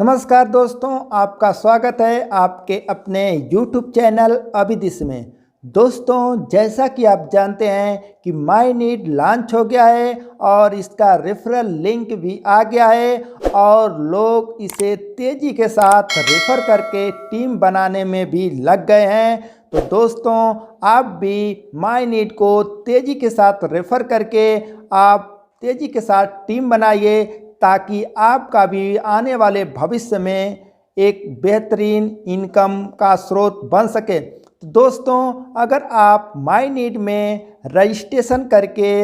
नमस्कार दोस्तों, आपका स्वागत है आपके अपने YouTube चैनल अभिदिश में। दोस्तों, जैसा कि आप जानते हैं कि माई नीट लॉन्च हो गया है और इसका रेफरल लिंक भी आ गया है और लोग इसे तेज़ी के साथ रेफर करके टीम बनाने में भी लग गए हैं। तो दोस्तों, आप भी माई नीट को तेज़ी के साथ रेफर करके आप तेज़ी के साथ टीम बनाइए ताकि आपका भी आने वाले भविष्य में एक बेहतरीन इनकम का स्रोत बन सके। तो दोस्तों, अगर आप माई नीट में रजिस्ट्रेशन करके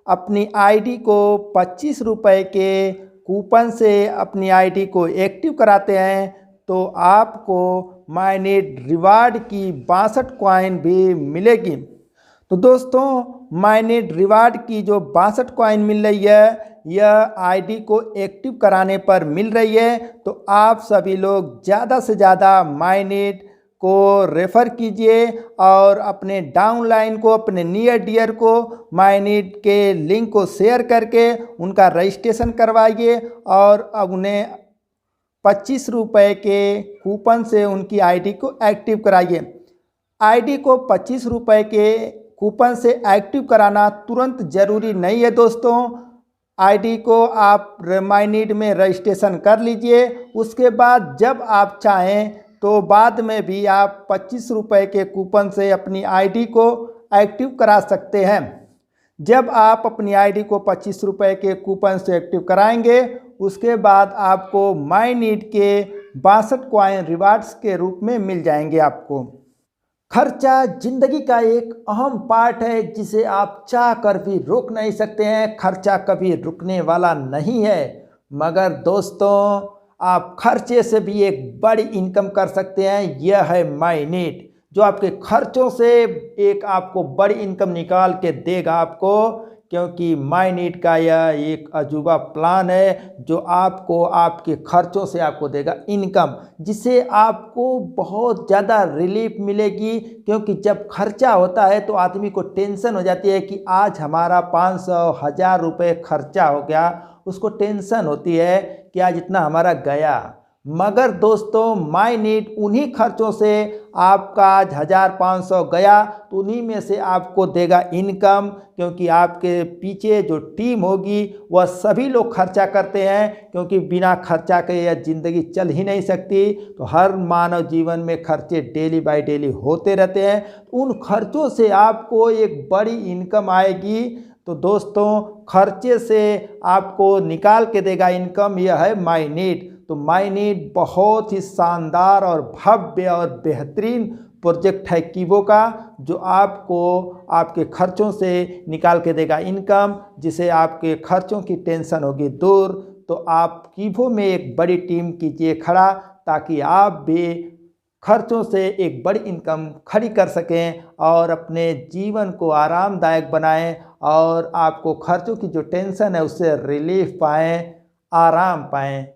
अपनी आईडी को 25 रुपये के कूपन से अपनी आईडी को एक्टिव कराते हैं तो आपको माई नीट रिवार्ड की 62 कॉइन भी मिलेगी। तो दोस्तों, माई नीट रिवार्ड की जो 62 कॉइन मिल रही है यह आईडी को एक्टिव कराने पर मिल रही है। तो आप सभी लोग ज़्यादा से ज़्यादा माई नीट को रेफ़र कीजिए और अपने डाउनलाइन को, अपने नियर डियर को माई नीट के लिंक को शेयर करके उनका रजिस्ट्रेशन करवाइए और अब उन्हें 25 रुपये के कूपन से उनकी आईडी को एक्टिव कराइए। आईडी को 25 रुपये के कूपन से एक्टिव कराना तुरंत ज़रूरी नहीं है दोस्तों। आईडी को आप माई नीट में रजिस्ट्रेशन कर लीजिए, उसके बाद जब आप चाहें तो बाद में भी आप 25 रुपये के कूपन से अपनी आईडी को एक्टिव करा सकते हैं। जब आप अपनी आईडी को 25 रुपये के कूपन से एक्टिव कराएंगे उसके बाद आपको माई नीट के 62 कॉइन रिवार्ड्स के रूप में मिल जाएंगे। आपको खर्चा जिंदगी का एक अहम पार्ट है जिसे आप चाह कर भी रोक नहीं सकते हैं। खर्चा कभी रुकने वाला नहीं है, मगर दोस्तों आप खर्चे से भी एक बड़ी इनकम कर सकते हैं। यह है माई नीट जो आपके खर्चों से एक आपको बड़ी इनकम निकाल के देगा आपको, क्योंकि माई नीट का यह एक अजूबा प्लान है जो आपको आपके खर्चों से आपको देगा इनकम, जिससे आपको बहुत ज़्यादा रिलीफ मिलेगी। क्योंकि जब खर्चा होता है तो आदमी को टेंशन हो जाती है कि आज हमारा 500-1000 रुपये खर्चा हो गया, उसको टेंशन होती है कि आज इतना हमारा गया। मगर दोस्तों, माई नीट उन्हीं खर्चों से आपका आज 1500 गया तो उन्हीं में से आपको देगा इनकम, क्योंकि आपके पीछे जो टीम होगी वह सभी लोग खर्चा करते हैं, क्योंकि बिना खर्चा के यह ज़िंदगी चल ही नहीं सकती। तो हर मानव जीवन में खर्चे डेली बाय डेली होते रहते हैं, उन खर्चों से आपको एक बड़ी इनकम आएगी। तो दोस्तों, खर्चे से आपको निकाल के देगा इनकम, यह है माई नीट। तो माई नीट बहुत ही शानदार और भव्य और बेहतरीन प्रोजेक्ट है कीबो का, जो आपको आपके खर्चों से निकाल के देगा इनकम, जिसे आपके खर्चों की टेंशन होगी दूर। तो आप कीबो में एक बड़ी टीम कीजिए खड़ा, ताकि आप भी खर्चों से एक बड़ी इनकम खड़ी कर सकें और अपने जीवन को आरामदायक बनाएं और आपको खर्चों की जो टेंशन है उससे रिलीफ पाएं, आराम पाएं।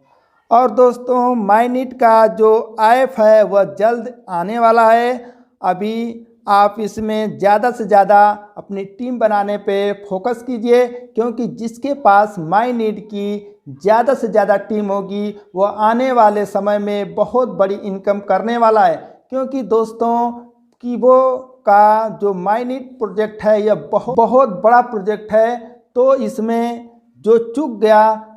और दोस्तों, माई नीट का जो ऐप है वह जल्द आने वाला है। अभी आप इसमें ज़्यादा से ज़्यादा अपनी टीम बनाने पे फोकस कीजिए, क्योंकि जिसके पास माई नीट की ज़्यादा से ज़्यादा टीम होगी वह आने वाले समय में बहुत बड़ी इनकम करने वाला है। क्योंकि दोस्तों, कीबो का जो माई नीट प्रोजेक्ट है यह बहुत बड़ा प्रोजेक्ट है। तो इसमें जो चूक गया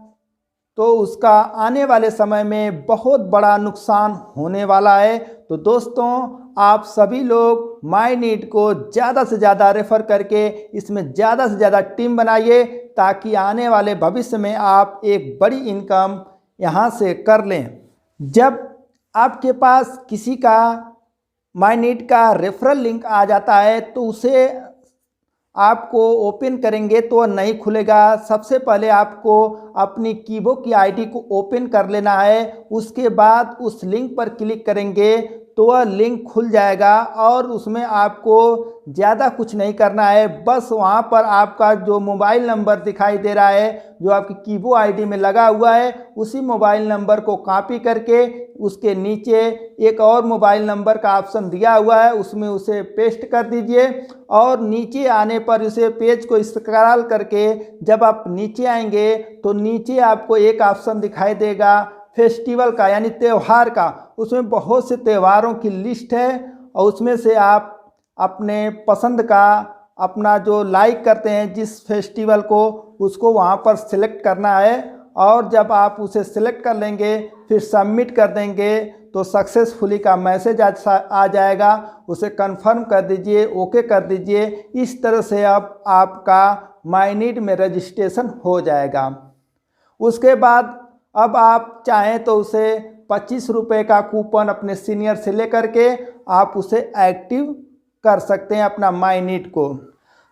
तो उसका आने वाले समय में बहुत बड़ा नुकसान होने वाला है। तो दोस्तों, आप सभी लोग माई नीट को ज़्यादा से ज़्यादा रेफ़र करके इसमें ज़्यादा से ज़्यादा टीम बनाइए, ताकि आने वाले भविष्य में आप एक बड़ी इनकम यहाँ से कर लें। जब आपके पास किसी का माई नीट का रेफरल लिंक आ जाता है तो उसे आपको ओपन करेंगे तो नहीं खुलेगा। सबसे पहले आपको अपनी कीबो की आईडी को ओपन कर लेना है, उसके बाद उस लिंक पर क्लिक करेंगे तो वह लिंक खुल जाएगा और उसमें आपको ज़्यादा कुछ नहीं करना है। बस वहाँ पर आपका जो मोबाइल नंबर दिखाई दे रहा है जो आपकी कीबो आईडी में लगा हुआ है, उसी मोबाइल नंबर को कॉपी करके उसके नीचे एक और मोबाइल नंबर का ऑप्शन दिया हुआ है उसमें उसे पेस्ट कर दीजिए और नीचे आने पर उसे पेज को स्क्रॉल करके जब आप नीचे आएंगे तो नीचे आपको एक ऑप्शन दिखाई देगा फेस्टिवल का यानी त्यौहार का, उसमें बहुत से त्योहारों की लिस्ट है और उसमें से आप अपने पसंद का अपना जो लाइक करते हैं जिस फेस्टिवल को, उसको वहाँ पर सिलेक्ट करना है और जब आप उसे सिलेक्ट कर लेंगे फिर सबमिट कर देंगे तो सक्सेसफुली का मैसेज आ जाएगा। उसे कंफर्म कर दीजिए, ओके कर दीजिए। इस तरह से अब आपका मायनीड में रजिस्ट्रेशन हो जाएगा। उसके बाद अब आप चाहें तो उसे 25 रुपये का कूपन अपने सीनियर से लेकर के आप उसे एक्टिव कर सकते हैं अपना मायनीड को।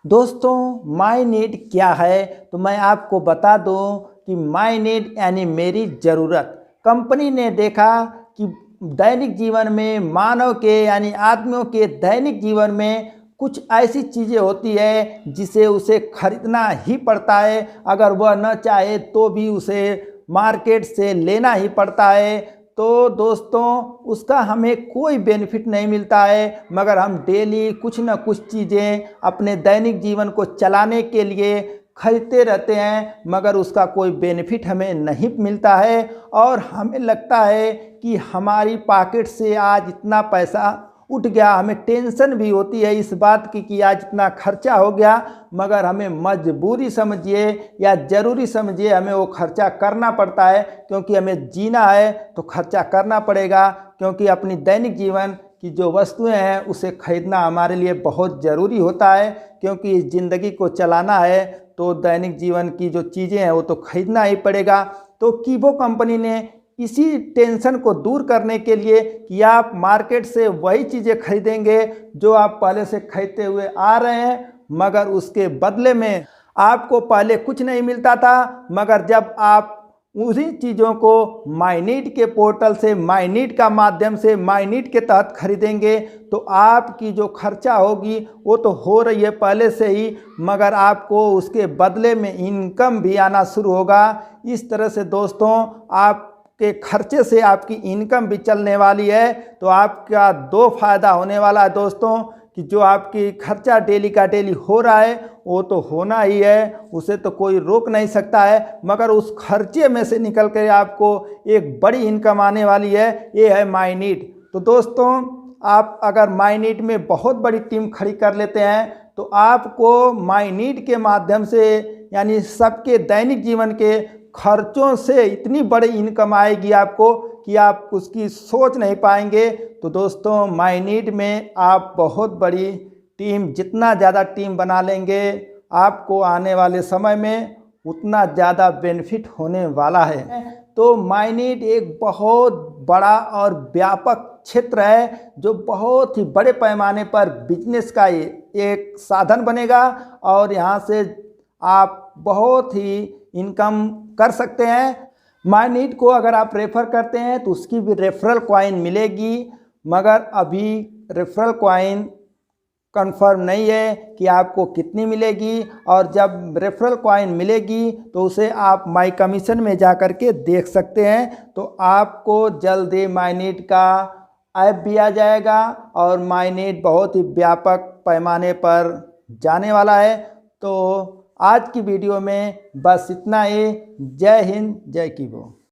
दोस्तों मायनीड क्या है तो मैं आपको बता दूं कि मायनीड यानी मेरी ज़रूरत। कंपनी ने देखा कि दैनिक जीवन में मानव के यानी आदमियों के दैनिक जीवन में कुछ ऐसी चीज़ें होती है जिसे उसे खरीदना ही पड़ता है, अगर वह न चाहे तो भी उसे मार्केट से लेना ही पड़ता है। तो दोस्तों उसका हमें कोई बेनिफिट नहीं मिलता है, मगर हम डेली कुछ न कुछ चीज़ें अपने दैनिक जीवन को चलाने के लिए खरीदते रहते हैं, मगर उसका कोई बेनिफिट हमें नहीं मिलता है और हमें लगता है कि हमारी पॉकेट से आज इतना पैसा उठ गया। हमें टेंशन भी होती है इस बात की कि आज इतना खर्चा हो गया, मगर हमें मजबूरी समझिए या ज़रूरी समझिए हमें वो खर्चा करना पड़ता है, क्योंकि हमें जीना है तो खर्चा करना पड़ेगा। क्योंकि अपनी दैनिक जीवन की जो वस्तुएं हैं उसे खरीदना हमारे लिए बहुत ज़रूरी होता है, क्योंकि इस ज़िंदगी को चलाना है तो दैनिक जीवन की जो चीज़ें हैं वो तो खरीदना ही पड़ेगा। तो कीबो कंपनी ने इसी टेंशन को दूर करने के लिए कि आप मार्केट से वही चीज़ें खरीदेंगे जो आप पहले से खरीदते हुए आ रहे हैं, मगर उसके बदले में आपको पहले कुछ नहीं मिलता था, मगर जब आप उसी चीज़ों को मायनीड के पोर्टल से, मायनीड का माध्यम से, मायनीड के तहत खरीदेंगे तो आपकी जो खर्चा होगी वो तो हो रही है पहले से ही, मगर आपको उसके बदले में इनकम भी आना शुरू होगा। इस तरह से दोस्तों आपके खर्चे से आपकी इनकम भी चलने वाली है। तो आपका दो फायदा होने वाला है दोस्तों, कि जो आपकी खर्चा डेली का डेली हो रहा है वो तो होना ही है, उसे तो कोई रोक नहीं सकता है, मगर उस खर्चे में से निकल कर आपको एक बड़ी इनकम आने वाली है, ये है मायनीड। तो दोस्तों आप अगर मायनीड में बहुत बड़ी टीम खड़ी कर लेते हैं तो आपको मायनीड के माध्यम से यानी सबके दैनिक जीवन के खर्चों से इतनी बड़ी इनकम आएगी आपको कि आप उसकी सोच नहीं पाएंगे। तो दोस्तों मायनीड में आप बहुत बड़ी टीम, जितना ज़्यादा टीम बना लेंगे आपको आने वाले समय में उतना ज़्यादा बेनिफिट होने वाला है। तो मायनीड एक बहुत बड़ा और व्यापक क्षेत्र है जो बहुत ही बड़े पैमाने पर बिजनेस का एक साधन बनेगा और यहाँ से आप बहुत ही इनकम कर सकते हैं। मायनीड को अगर आप रेफ़र करते हैं तो उसकी भी रेफरल कॉइन मिलेगी, मगर अभी रेफरल कॉइन कंफर्म नहीं है कि आपको कितनी मिलेगी, और जब रेफरल कॉइन मिलेगी तो उसे आप माई कमीशन में जा कर के देख सकते हैं। तो आपको जल्द ही मायनीड का ऐप भी आ जाएगा और मायनीड बहुत ही व्यापक पैमाने पर जाने वाला है। तो आज की वीडियो में बस इतना ही। जय हिंद, जय कीबो।